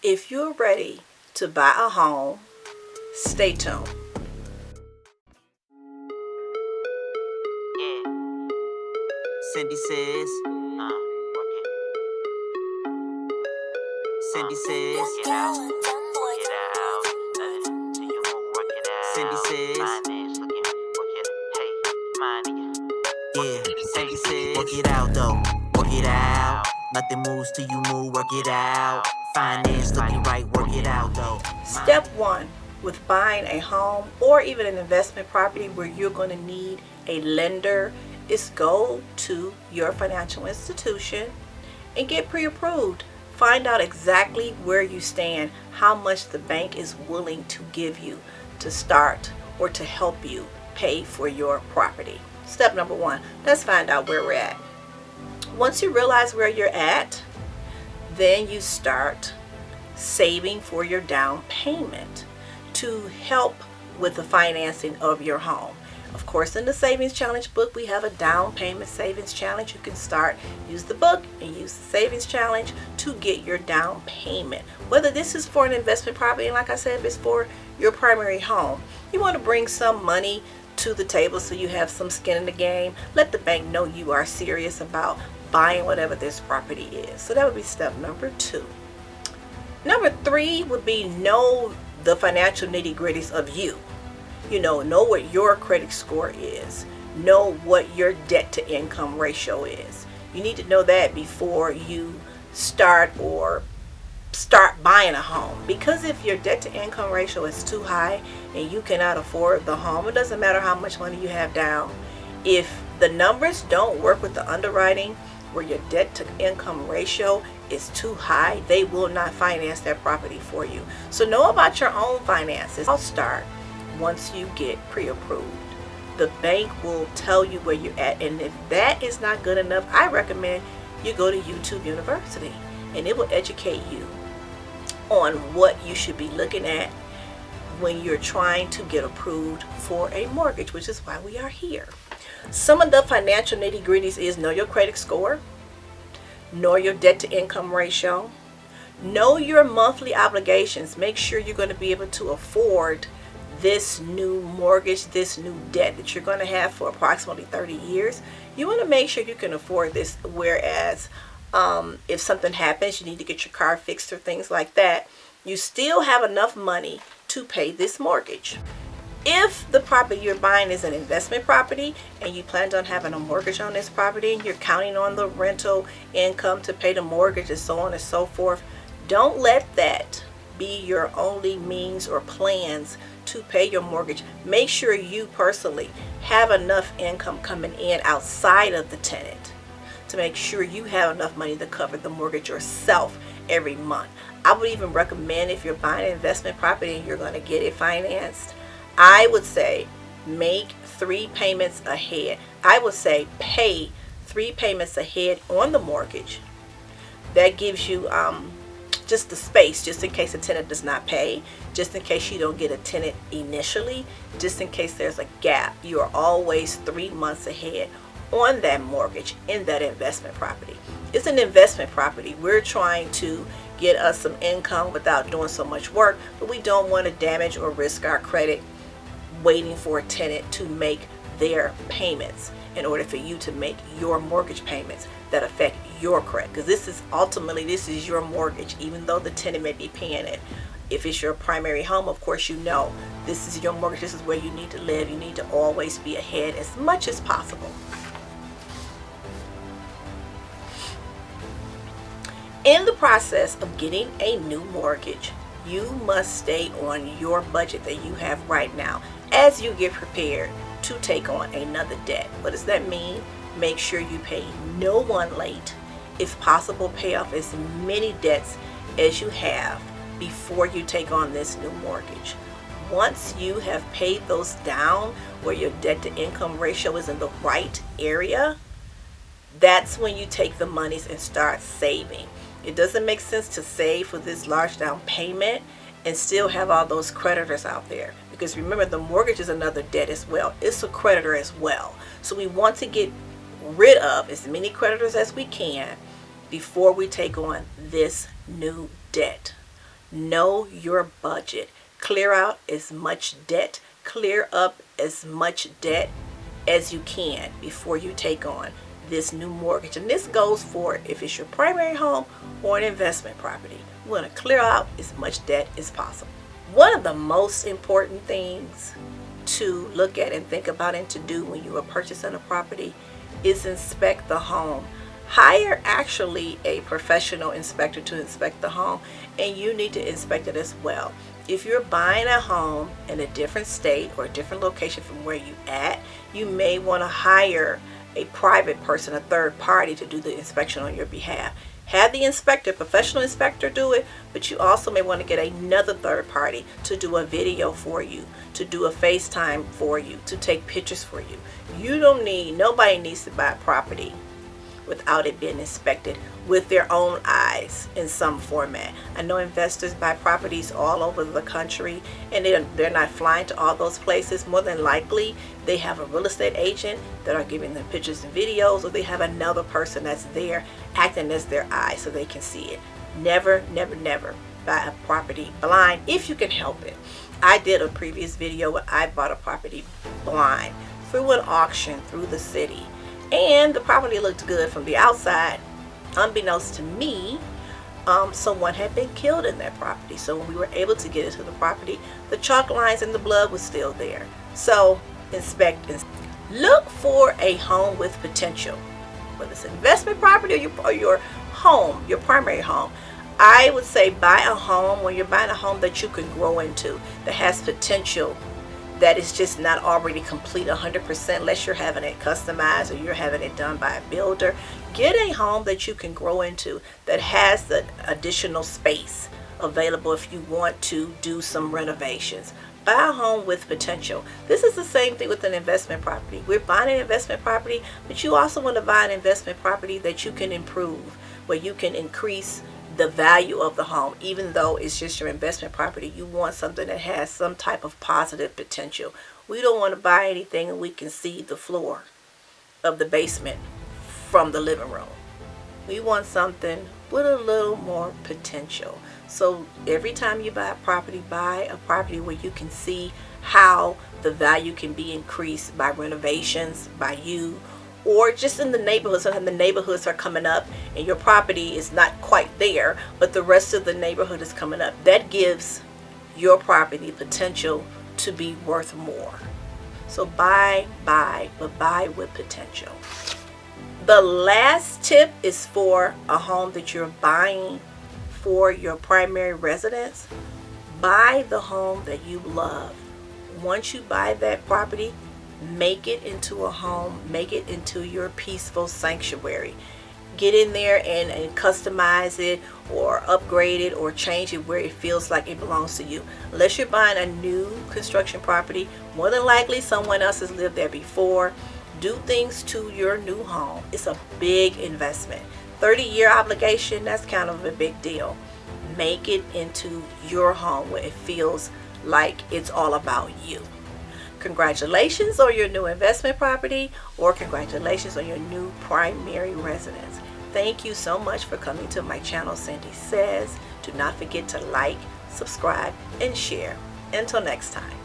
If you're ready to buy a home, stay tuned. Cindy says, Cindy says, work it out, work it out, till you won't work it out. Cindy says, finance looking, work it, hey, money. Yeah, Cindy says, work it out though, work it out. Nothing moves till you move, work it out. Finance looking right, work it out though. Step one with buying a home or even an investment property where you're going to need a lender is go to your financial institution and get pre-approved. Find out exactly where you stand, how much the bank is willing to give you to start or to help you pay for your property. Step number one, let's find out where we're at. Once you realize where you're at, then you start saving for your down payment to help with the financing of your home. Of course, in the Savings Challenge book, we have a down payment savings challenge. You can start, use the book and use the Savings Challenge to get your down payment. Whether this is for an investment property, and like I said, if it's for your primary home, you want to bring some money to the table so you have some skin in the game. Let the bank know you are serious about buying whatever this property is. So that would be step number two. Number three would be know the financial nitty-gritties of you. Know what your credit score is. Know what your debt to income ratio is. You need to know that before you start buying a home. Because if your debt to income ratio is too high and you cannot afford the home, it doesn't matter how much money you have down. If the numbers don't work with the underwriting where your debt to income ratio is too high, they will not finance that property for you. So know about your own finances. I'll start once you get pre-approved. The bank will tell you where you're at, and if that is not good enough, I recommend you go to YouTube University, and it will educate you on what you should be looking at when you're trying to get approved for a mortgage, which is why we are here. Some of the financial nitty-gritties is know your credit score, know your debt to income ratio, know your monthly obligations. Make sure you're going to be able to afford this new mortgage, this new debt that you're going to have for approximately 30 years. You want to make sure you can afford this, whereas if something happens, you need to get your car fixed or things like that, you still have enough money to pay this mortgage. If the property you're buying is an investment property and you plan on having a mortgage on this property and you're counting on the rental income to pay the mortgage and so on and so forth, don't let that be your only means or plans to pay your mortgage. Make sure you personally have enough income coming in outside of the tenant to make sure you have enough money to cover the mortgage yourself every month. I would even recommend, if you're buying an investment property and you're going to get it financed, I would say make 3 payments ahead. I would say pay 3 payments ahead on the mortgage. That gives you just the space, just in case a tenant does not pay, just in case you don't get a tenant initially, just in case there's a gap. You are always 3 months ahead on that mortgage in that investment property. It's an investment property. We're trying to get us some income without doing so much work, but we don't want to damage or risk our credit waiting for a tenant to make their payments in order for you to make your mortgage payments that affect your credit, because this is your mortgage, even though the tenant may be paying it. If it's your primary home, of course, this is your mortgage. This is where you need to live. You need to always be ahead as much as possible. In the process of getting a new mortgage, you must stay on your budget that you have right now as you get prepared to take on another debt. What does that mean? Make sure you pay no one late. If possible, pay off as many debts as you have before you take on this new mortgage. Once you have paid those down where your debt to income ratio is in the right area, that's when you take the monies and start saving. It doesn't make sense to save for this large down payment and still have all those creditors out there, because remember, the mortgage is another debt as well. It's a creditor as well. So we want to get rid of as many creditors as we can before we take on this new debt. Know your budget. Clear out as much debt. Clear up as much debt as you can before you take on this new mortgage. And this goes for if it's your primary home or an investment property. We want to clear out as much debt as possible. One of the most important things to look at and think about and to do when you are purchasing a property is inspect the home. Hire actually a professional inspector to inspect the home, and you need to inspect it as well. If you're buying a home in a different state or a different location from where you at, you may want to hire a private person, a third party, to do the inspection on your behalf. Have the inspector, professional inspector, do it, but you also may want to get another third party to do a video for you, to do a FaceTime for you, to take pictures for you. Nobody needs to buy property without it being inspected with their own eyes in some format. I know investors buy properties all over the country, and they're not flying to all those places. More than likely, they have a real estate agent that are giving them pictures and videos, or they have another person that's there acting as their eye so they can see it. Never, never, never buy a property blind if you can help it. I did a previous video where I bought a property blind through an auction through the city. And the property looked good from the outside. Unbeknownst to me, someone had been killed in that property. So when we were able to get into the property, the chalk lines and the blood was still there. So inspect and look for a home with potential. Whether it's an investment property or your home, your primary home. I would say buy a home when you're buying a home that you can grow into, that has potential, that is just not already complete 100% unless you're having it customized or you're having it done by a builder. Get a home that you can grow into, that has the additional space available if you want to do some renovations. Buy a home with potential. This is the same thing with an investment property. We're buying an investment property, but you also want to buy an investment property that you can improve, where you can increase the value of the home. Even though it's just your investment property, you want something that has some type of positive potential. We don't want to buy anything and we can see the floor of the basement from the living room. We want something with a little more potential. So every time you buy a property where you can see how the value can be increased by renovations, by you, or just in the neighborhood. Sometimes the neighborhoods are coming up and your property is not quite there, but the rest of the neighborhood is coming up. That gives your property potential to be worth more. So buy, but buy with potential. The last tip is for a home that you're buying for your primary residence. Buy the home that you love. Once you buy that property, make it into a home, make it into your peaceful sanctuary. Get in there and customize it or upgrade it or change it where it feels like it belongs to you. Unless you're buying a new construction property, more than likely someone else has lived there before. Do things to your new home. It's a big investment. 30-year obligation, that's kind of a big deal. Make it into your home where it feels like it's all about you. Congratulations on your new investment property, or congratulations on your new primary residence. Thank you so much for coming to my channel, Cindy Says. Do not forget to like, subscribe, and share. Until next time.